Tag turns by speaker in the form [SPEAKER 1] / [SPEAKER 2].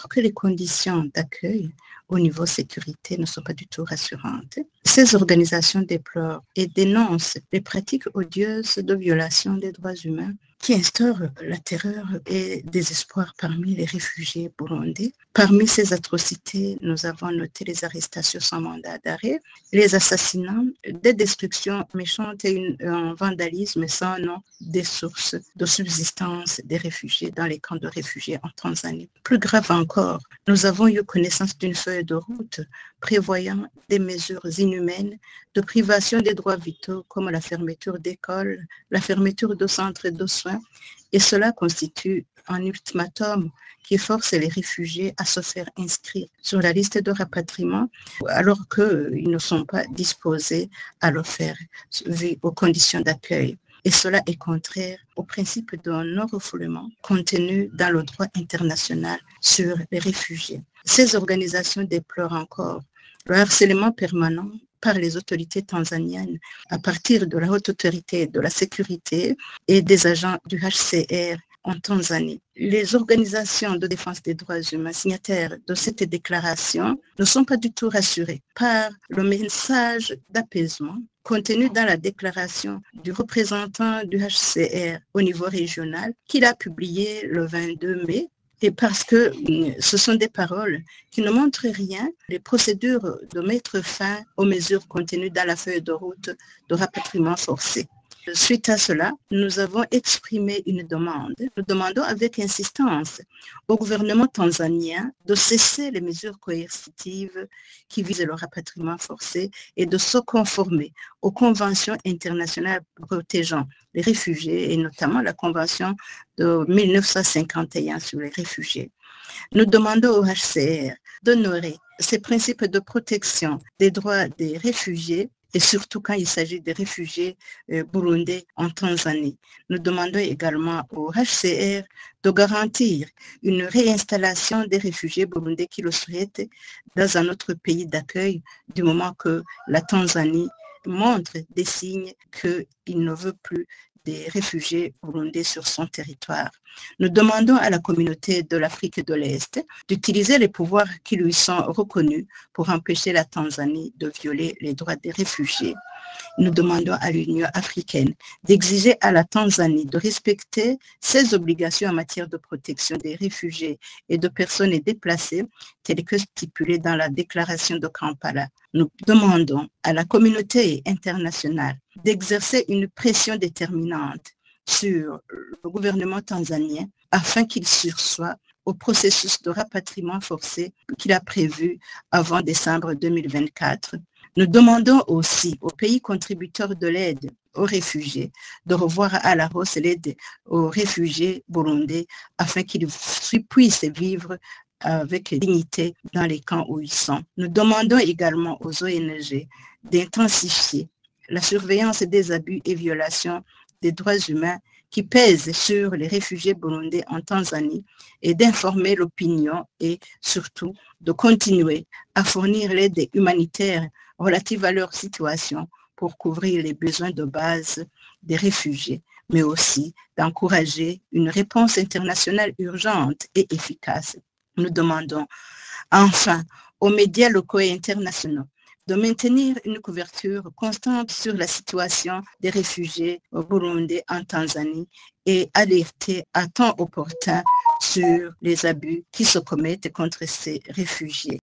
[SPEAKER 1] que les conditions d'accueil au niveau sécurité ne sont pas du tout rassurantes. Ces organisations déplorent et dénoncent les pratiques odieuses de violation des droits humains qui instaurent la terreur et désespoir parmi les réfugiés burundais. Parmi ces atrocités, nous avons noté les arrestations sans mandat d'arrêt, les assassinats, des destructions méchantes et un vandalisme sans nom des sources de subsistance des réfugiés dans les camps de réfugiés en Tanzanie. Plus grave encore, nous avons eu connaissance d'une feuille de route prévoyant des mesures inhumaines de privation des droits vitaux comme la fermeture d'écoles, la fermeture de centres de soins, et cela constitue un ultimatum qui force les réfugiés à se faire inscrire sur la liste de rapatriement alors qu'ils ne sont pas disposés à le faire vu aux conditions d'accueil. Et cela est contraire au principe de non-refoulement contenu dans le droit international sur les réfugiés. Ces organisations déplorent encore le harcèlement permanent par les autorités tanzaniennes à partir de la haute autorité de la sécurité et des agents du HCR en Tanzanie. Les organisations de défense des droits humains signataires de cette déclaration ne sont pas du tout rassurées par le message d'apaisement contenu dans la déclaration du représentant du HCR au niveau régional qu'il a publié le 22 mai. Et parce que ce sont des paroles qui ne montrent rien, les procédures de mettre fin aux mesures contenues dans la feuille de route de rapatriement forcé. Suite à cela, nous avons exprimé une demande. Nous demandons avec insistance au gouvernement tanzanien de cesser les mesures coercitives qui visent le rapatriement forcé et de se conformer aux conventions internationales protégeant les réfugiés et notamment la convention de 1951 sur les réfugiés. Nous demandons au HCR d'honorer ces principes de protection des droits des réfugiés et surtout quand il s'agit des réfugiés burundais en Tanzanie. Nous demandons également au HCR de garantir une réinstallation des réfugiés burundais qui le souhaitent dans un autre pays d'accueil du moment que la Tanzanie montre des signes qu'il ne veut plus des réfugiés burundais sur son territoire. Nous demandons à la communauté de l'Afrique de l'Est d'utiliser les pouvoirs qui lui sont reconnus pour empêcher la Tanzanie de violer les droits des réfugiés. Nous demandons à l'Union africaine d'exiger à la Tanzanie de respecter ses obligations en matière de protection des réfugiés et de personnes déplacées, telles que stipulées dans la déclaration de Kampala. Nous demandons à la communauté internationale d'exercer une pression déterminante sur le gouvernement tanzanien afin qu'il sursoit au processus de rapatriement forcé qu'il a prévu avant décembre 2024. Nous demandons aussi aux pays contributeurs de l'aide aux réfugiés de revoir à la hausse l'aide aux réfugiés burundais afin qu'ils puissent vivre avec dignité dans les camps où ils sont. Nous demandons également aux ONG d'intensifier la surveillance des abus et violations des droits humains qui pèsent sur les réfugiés burundais en Tanzanie et d'informer l'opinion et surtout de continuer à fournir l'aide humanitaire relative à leur situation pour couvrir les besoins de base des réfugiés, mais aussi d'encourager une réponse internationale urgente et efficace. Nous demandons enfin aux médias locaux et internationaux de maintenir une couverture constante sur la situation des réfugiés burundais en Tanzanie et alerter à temps opportun sur les abus qui se commettent contre ces réfugiés.